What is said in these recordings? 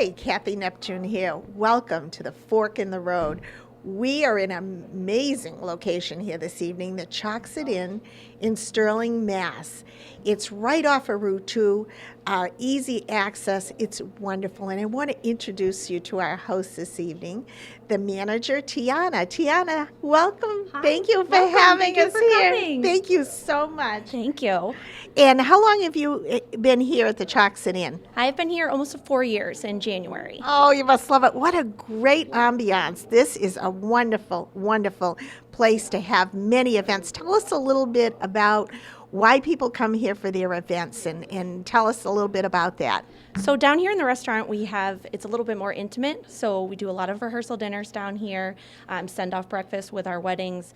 Hi, Cathy Neptune here. Welcome to the Fork in the Road. We are in an amazing location here this evening, the Chocksett Inn in Sterling, Mass. It's right off of Route 2, easy access. It's wonderful. And I want to introduce you to our host this evening, the manager, Tiana. Tiana, welcome. Hi. Thank you for Welcome. having Thank you us for here. coming. Thank you so much. Thank you. And how long have you been here at the Chocksett Inn? I've been here almost 4 years in January. Oh, you must love it. What a great ambiance. This is a wonderful, wonderful place to have many events. Tell us a little bit about why people come here for their events and tell us a little bit about that. So down here in the restaurant, it's a little bit more intimate. So we do a lot of rehearsal dinners down here, send-off breakfast with our weddings.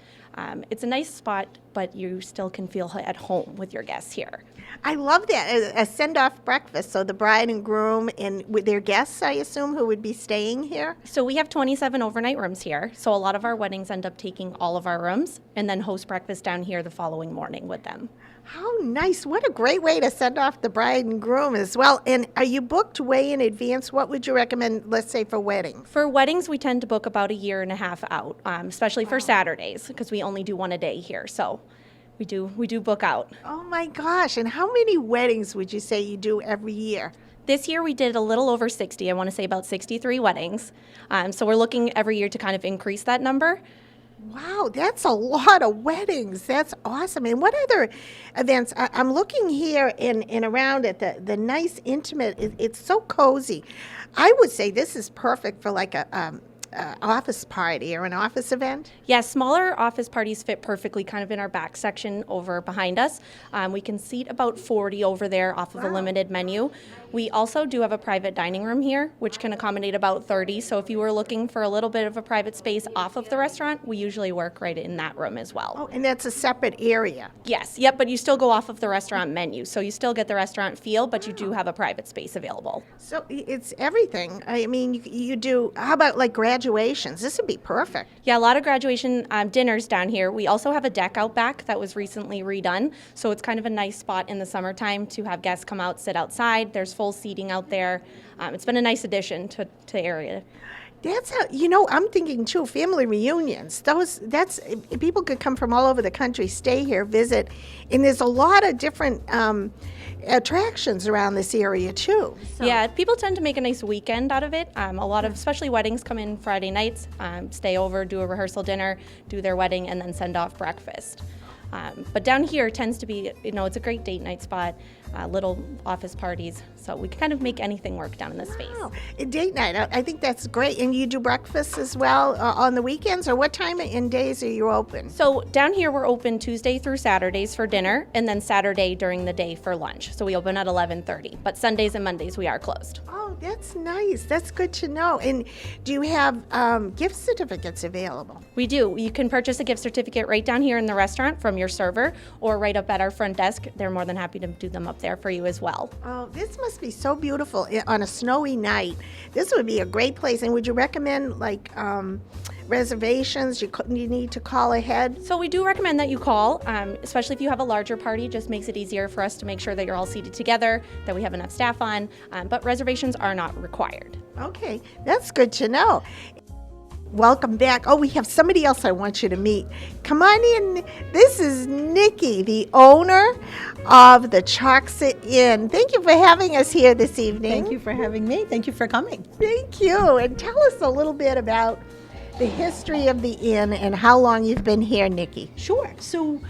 It's a nice spot, but you still can feel at home with your guests here. I love that, a send-off breakfast. So the bride and groom and with their guests, I assume, who would be staying here? So we have 27 overnight rooms here. So a lot of our weddings end up taking all of our rooms and then host breakfast down here the following morning with them. How nice. What a great way to send off the bride and groom as well. And are you booked way in advance? What would you recommend, let's say, for weddings? For weddings, we tend to book about a year and a half out, especially for Saturdays, because we only do one a day here. So we do book out. Oh my gosh. And how many weddings would you say you do every year? This year we did a little over 60. I want to say about 63 weddings. So we're looking every year to kind of increase that number. Wow, that's a lot of weddings. That's awesome. And what other events? I'm looking here and around at the nice, intimate. It's so cozy. I would say this is perfect for like a office party or an office event. Yeah, smaller office parties fit perfectly kind of in our back section over behind us. We can seat about 40 over there off of a limited menu. We also do have a private dining room here, which can accommodate about 30. So if you were looking for a little bit of a private space off of the restaurant, we usually work right in that room as well. Oh, and that's a separate area. Yes, yep, but you still go off of the restaurant menu. So you still get the restaurant feel, but you do have a private space available. So it's everything. I mean, you do, how about like graduations? This would be perfect. Yeah, a lot of graduation dinners down here. We also have a deck out back that was recently redone. So it's kind of a nice spot in the summertime to have guests come out, sit outside. There's full seating out there. It's been a nice addition to the area. That's how, I'm thinking too, family reunions. That's people could come from all over the country, stay here, visit, and there's a lot of different attractions around this area too. So. Yeah, people tend to make a nice weekend out of it. A lot of, especially weddings, come in Friday nights, stay over, do a rehearsal dinner, do their wedding, and then send off breakfast. But down here tends to be, it's a great date night spot, little office parties. So we can kind of make anything work down in this space. Wow. A date night, I think that's great. And you do breakfast as well on the weekends, or what time and days are you open? So down here we're open Tuesday through Saturdays for dinner, and then Saturday during the day for lunch. So we open at 11:30, but Sundays and Mondays we are closed. Oh, that's nice. That's good to know. And do you have gift certificates available? We do. You can purchase a gift certificate right down here in the restaurant from your server, or right up at our front desk. They're more than happy to do them up there for you as well. Oh, this must be so beautiful on a snowy night. This would be a great place. And would you recommend like reservations? You need to call ahead? So we do recommend that you call, especially if you have a larger party. Just makes it easier for us to make sure that you're all seated together, that we have enough staff on, but reservations are not required. Okay, that's good to know. Welcome back. Oh, we have somebody else I want you to meet. Come on in. This is Nikki, the owner of the Chocksett Inn. Thank you for having us here this evening. Thank you for having me. Thank you for coming. Thank you. And tell us a little bit about the history of the inn and how long you've been here, Nikki. Sure. So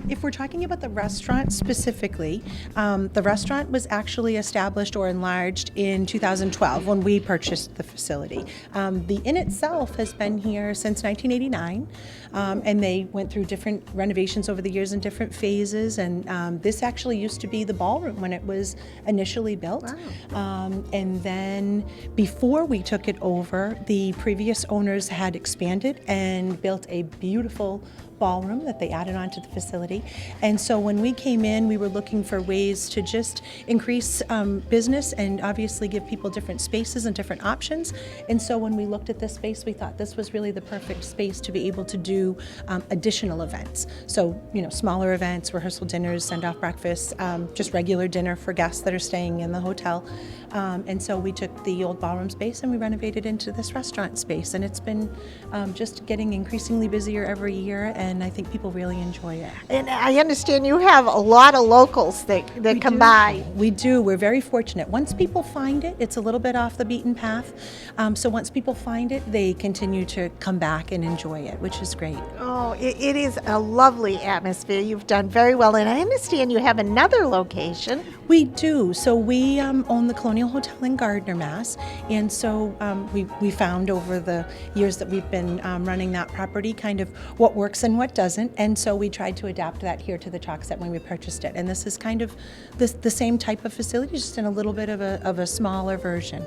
if we're talking about the restaurant specifically, the restaurant was actually established or enlarged in 2012 when we purchased the facility. The inn itself has been here since 1989, and they went through different renovations over the years in different phases, and this actually used to be the ballroom when it was initially built. Wow. And then before we took it over, the previous owners had expanded and built a beautiful ballroom that they added onto the facility. And so when we came in, we were looking for ways to just increase business and obviously give people different spaces and different options. And so when we looked at this space, we thought this was really the perfect space to be able to do additional events. So, smaller events, rehearsal dinners, send-off breakfasts, just regular dinner for guests that are staying in the hotel. And so we took the old ballroom space and we renovated into this restaurant space. And it's been just getting increasingly busier every year, and I think people really enjoy it. And I understand you have a lot of locals that come by. We do. We're very fortunate. Once people find it, it's a little bit off the beaten path. So once people find it, they continue to come back and enjoy it, which is great. Oh, it is a lovely atmosphere. You've done very well. And I understand you have another location. We do. So we own the Colonial Hotel in Gardner, Mass. And so we found over the years that we've been running that property kind of what works and what doesn't. And so we tried to adapt that here to the Chocksett when we purchased it. And this is kind of the same type of facility, just in a little bit of a smaller version.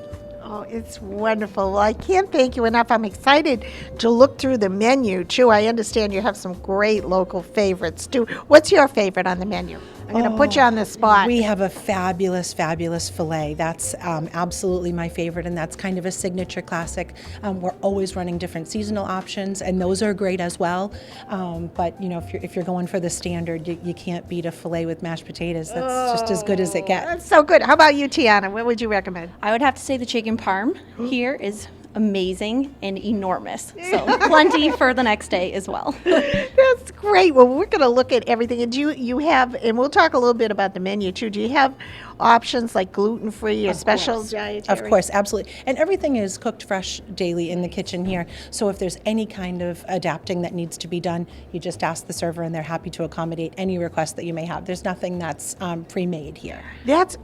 Oh, it's wonderful. Well, I can't thank you enough. I'm excited to look through the menu, too. I understand you have some great local favorites, too. What's your favorite on the menu? I'm going to put you on the spot. We have a fabulous, fabulous filet. That's absolutely my favorite, and that's kind of a signature classic. We're always running different seasonal options, and those are great as well. But if you're going for the standard, you can't beat a filet with mashed potatoes. That's just as good as it gets. That's so good. How about you, Tiana? What would you recommend? I would have to say the chicken parm here is amazing and enormous. So plenty for the next day as well. That's great. Well, we're going to look at everything. And do you have, and we'll talk a little bit about the menu too. Do you have options like gluten-free or special dietary? Of course, absolutely. And everything is cooked fresh daily in the kitchen here. So if there's any kind of adapting that needs to be done, you just ask the server and they're happy to accommodate any request that you may have. There's nothing that's pre-made here. That's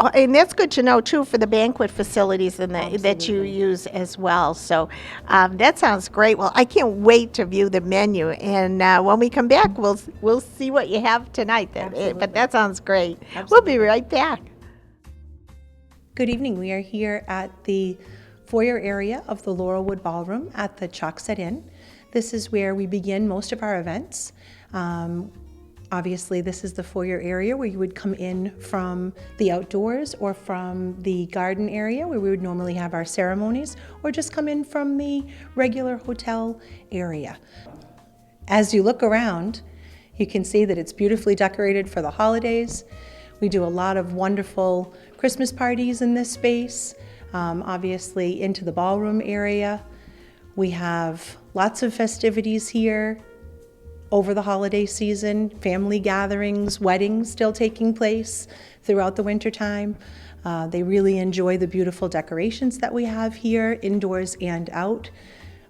good to know too for the banquet facilities and that you use as well. So that sounds great. Well, I can't wait to view the menu, and when we come back, we'll see what you have tonight. But that sounds great. Absolutely. We'll be right back. Good evening. We are here at the foyer area of the Laurelwood Ballroom at the Chocksett Inn. This is where we begin most of our events. Obviously, this is the foyer area where you would come in from the outdoors or from the garden area where we would normally have our ceremonies, or just come in from the regular hotel area. As you look around, you can see that it's beautifully decorated for the holidays. We do a lot of wonderful Christmas parties in this space, obviously into the ballroom area. We have lots of festivities here over the holiday season, family gatherings, weddings still taking place throughout the winter time. They really enjoy the beautiful decorations that we have here, indoors and out.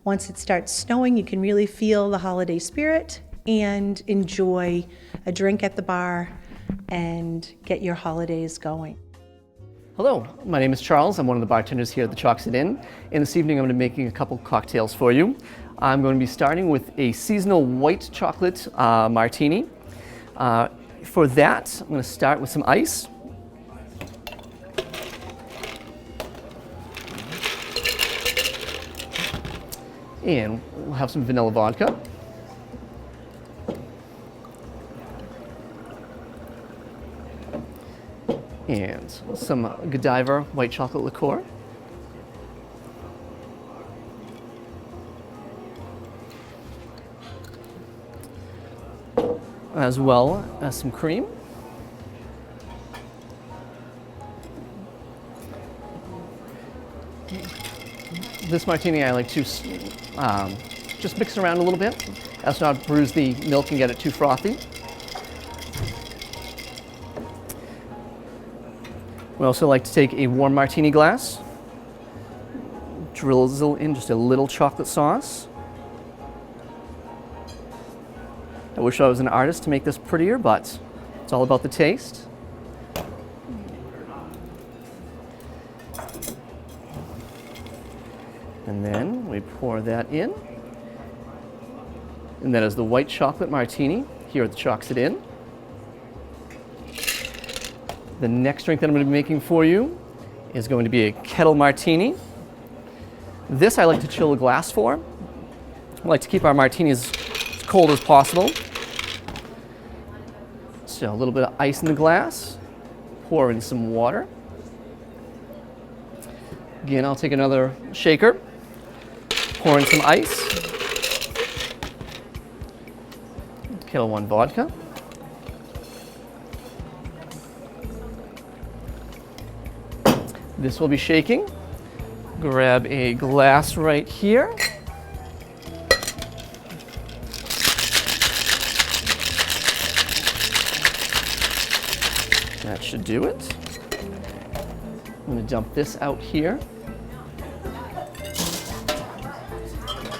Once it starts snowing, you can really feel the holiday spirit and enjoy a drink at the bar and get your holidays going. Hello, my name is Charles. I'm one of the bartenders here at the Chocksett Inn. And this evening I'm going to be making a couple cocktails for you. I'm going to be starting with a seasonal white chocolate martini. For that, I'm going to start with some ice. And we'll have some vanilla vodka. And some Godiva white chocolate liqueur. As well as some cream. This martini I like to just mix it around a little bit, as not bruise the milk and get it too frothy. We also like to take a warm martini glass, drizzle in just a little chocolate sauce. I wish I was an artist to make this prettier, but it's all about the taste. And then we pour that in. And that is the white chocolate martini here at the Chocksett Inn. The next drink that I'm going to be making for you is going to be a kettle martini. This I like to chill a glass for. I like to keep our martinis as cold as possible. So a little bit of ice in the glass, pour in some water. Again, I'll take another shaker, pour in some ice, Kettle One vodka. This will be shaking. Grab a glass right here. That should do it. I'm going to dump this out here.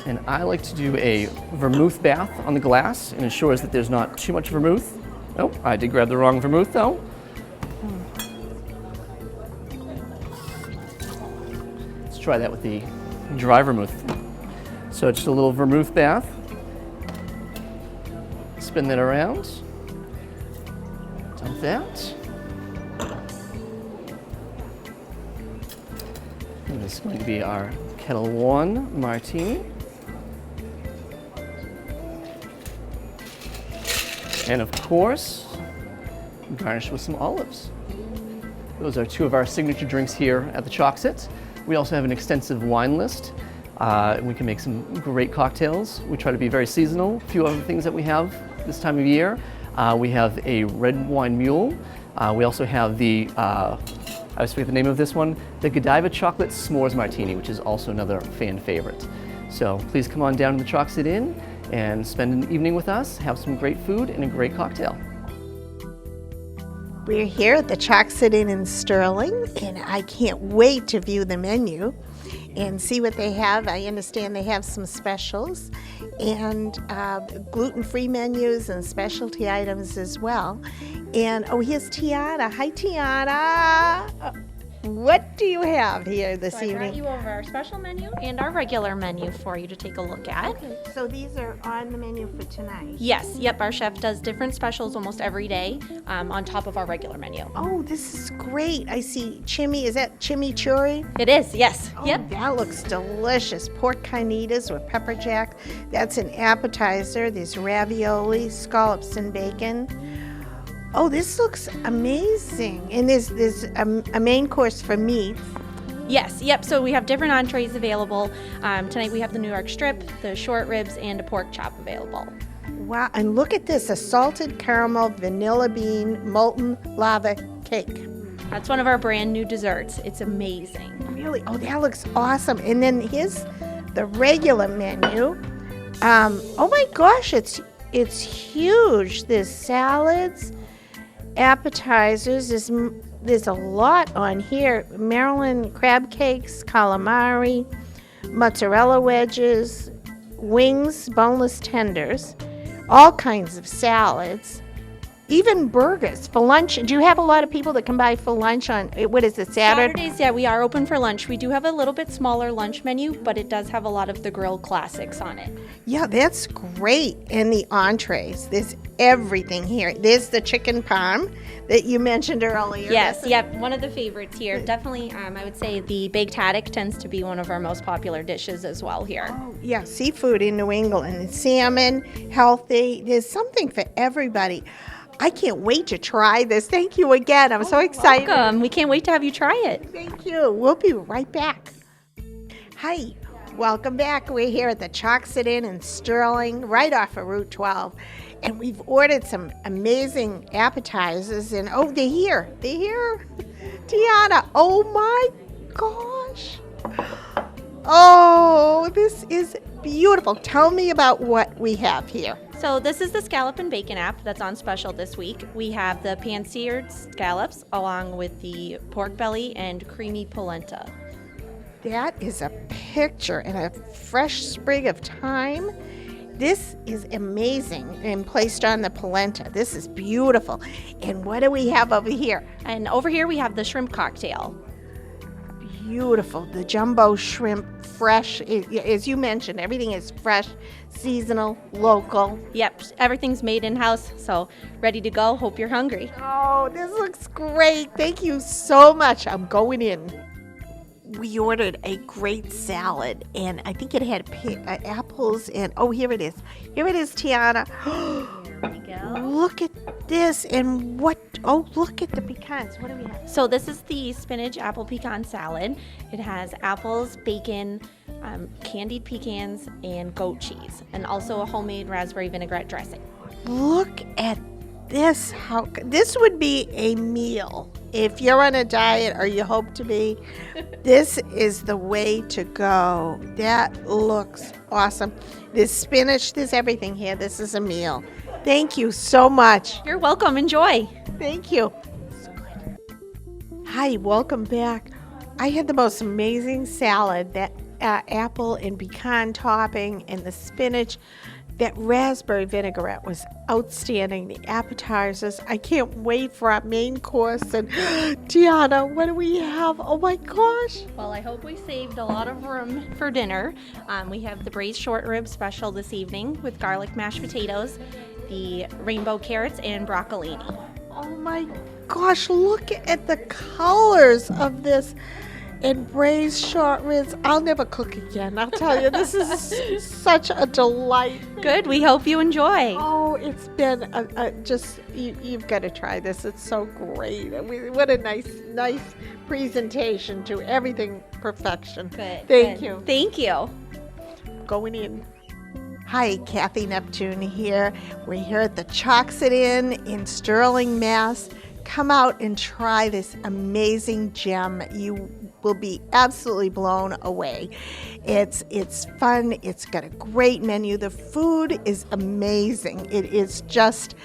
And I like to do a vermouth bath on the glass. It ensures that there's not too much vermouth. Oh, I did grab the wrong vermouth though. Let's try that with the dry vermouth. So just a little vermouth bath. Spin that around. Dump that. And this is going to be our Kettle One Martini. And of course, garnish with some olives. Those are two of our signature drinks here at the Chocksett. We also have an extensive wine list. We can make some great cocktails. We try to be very seasonal. A few other things that we have this time of year. We have a red wine mule. We also have the, I always forget the name of this one, the Godiva Chocolate S'mores Martini, which is also another fan favorite. So please come on down to the Chocksett Inn and spend an evening with us, have some great food and a great cocktail. We're here at the Chocksett Inn in Sterling, and I can't wait to view the menu and see what they have. I understand they have some specials and gluten-free menus and specialty items as well. And oh, here's Tiana. Hi, Tiana. What do you have here this I brought evening? you over our special menu and our regular menu for you to take a look at. Okay, so these are on the menu for tonight. Yes, yep, our chef does different specials almost every day on top of our regular menu. Oh, this is great. I see is that chimichurri? It is, yes, Oh, yep. that looks delicious. Pork carnitas with pepper jack. That's an appetizer. There's ravioli, scallops and bacon. Oh, this looks amazing. And there's a main course for meat. Yes, yep, so we have different entrees available. Tonight we have the New York strip, the short ribs, and a pork chop available. Wow, and look at this, a salted caramel vanilla bean molten lava cake. That's one of our brand new desserts. It's amazing. Really? Oh, that looks awesome. And then here's the regular menu. Oh my gosh, it's huge. There's salads, appetizers. There's a lot on here. Maryland crab cakes, calamari, mozzarella wedges, wings, boneless tenders, all kinds of salads, even burgers for lunch. Do you have a lot of people that come by for lunch on, what is it, Saturday? Saturdays, yeah, we are open for lunch. We do have a little bit smaller lunch menu, but it does have a lot of the grill classics on it. Yeah, that's great. And the entrees, there's everything here. There's the chicken parm that you mentioned earlier. Yes, yep, one of the favorites here. Definitely, I would say the baked haddock tends to be one of our most popular dishes as well here. Oh, yeah, seafood in New England. Salmon, healthy. There's something for everybody. I can't wait to try this. Thank you again. I'm so excited. Welcome. We can't wait to have you try it. Thank you. We'll be right back. Hi, welcome back. We're here at the Chocksett Inn in Sterling, right off of Route 12. And we've ordered some amazing appetizers. And oh, they're here. They're here. Tiana, oh my gosh. Oh, this is beautiful. Tell me about what we have here. So this is the scallop and bacon app that's on special this week. We have the pan-seared scallops along with the pork belly and creamy polenta. That is a picture and a fresh sprig of thyme. This is amazing and placed on the polenta. This is beautiful. And what do we have over here? And over here we have the shrimp cocktail. Beautiful. The jumbo shrimp, fresh. As you mentioned, everything is fresh, seasonal, local. Yep, everything's made in-house, so ready to go. Hope you're hungry. Oh, this looks great. Thank you so much. I'm going in. We ordered a great salad, and I think it had apples and, oh, here it is. Here it is, Tiana. There you go. look at this and look at the pecans. What do we have? So this is the spinach apple pecan salad. It has apples, bacon, candied pecans, and goat cheese, and also a homemade raspberry vinaigrette dressing. Look at this. This would be a meal. If you're on a diet or you hope to be, this is the way to go. That looks awesome. There's spinach, there's everything here. This is a meal. Thank you so much. You're welcome. Enjoy. Thank you. So good. Hi, welcome back. I had the most amazing salad, that apple and pecan topping and the spinach. That raspberry vinaigrette was outstanding. The appetizers, I can't wait for our main course. And Tiana, what do we have? Oh my gosh. Well, I hope we saved a lot of room for dinner. We have the braised short rib special this evening with garlic mashed potatoes, the rainbow carrots, and broccolini. Oh my gosh, look at the colors of this. And braised short ribs. I'll never cook again. I'll tell you, this is such a delight. Good. We hope you enjoy. Oh, it's been you've got to try this. It's so great. What a nice presentation to everything perfection. Good. Thank good. you. Thank you. Going in. Hi, Cathy Neptune here. We're here at the Chocksett Inn in Sterling, Mass. Come out and try this amazing gem. You will be absolutely blown away. It's fun. It's got a great menu. The food is amazing. It is just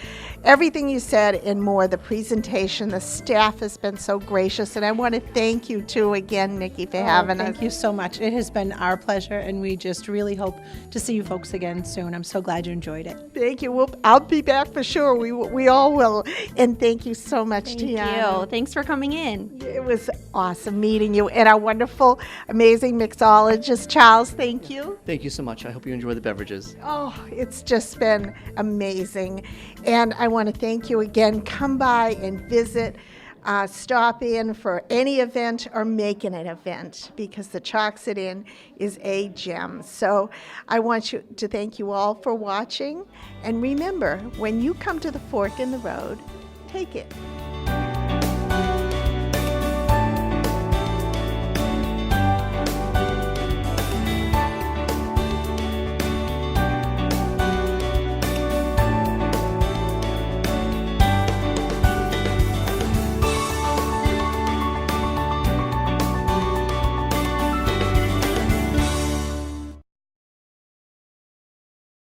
everything you said and more. The presentation, the staff has been so gracious, and I want to thank you too again, Nikki, for having us. Thank you so much. It has been our pleasure, and we just really hope to see you folks again soon. I'm so glad you enjoyed it. Thank you. I'll be back for sure. We all will. And thank you so much, Thank Tiana. you. Thanks for coming in. It was awesome meeting you. And our wonderful, amazing mixologist, Charles, thank you. Thank you so much. I hope you enjoy the beverages. Oh, it's just been amazing. And I want to thank you again. Come by and visit. Stop in for any event or make it an event, because the Chocksett Inn is a gem. So I want to thank you all for watching. And remember, when you come to the fork in the road, take it.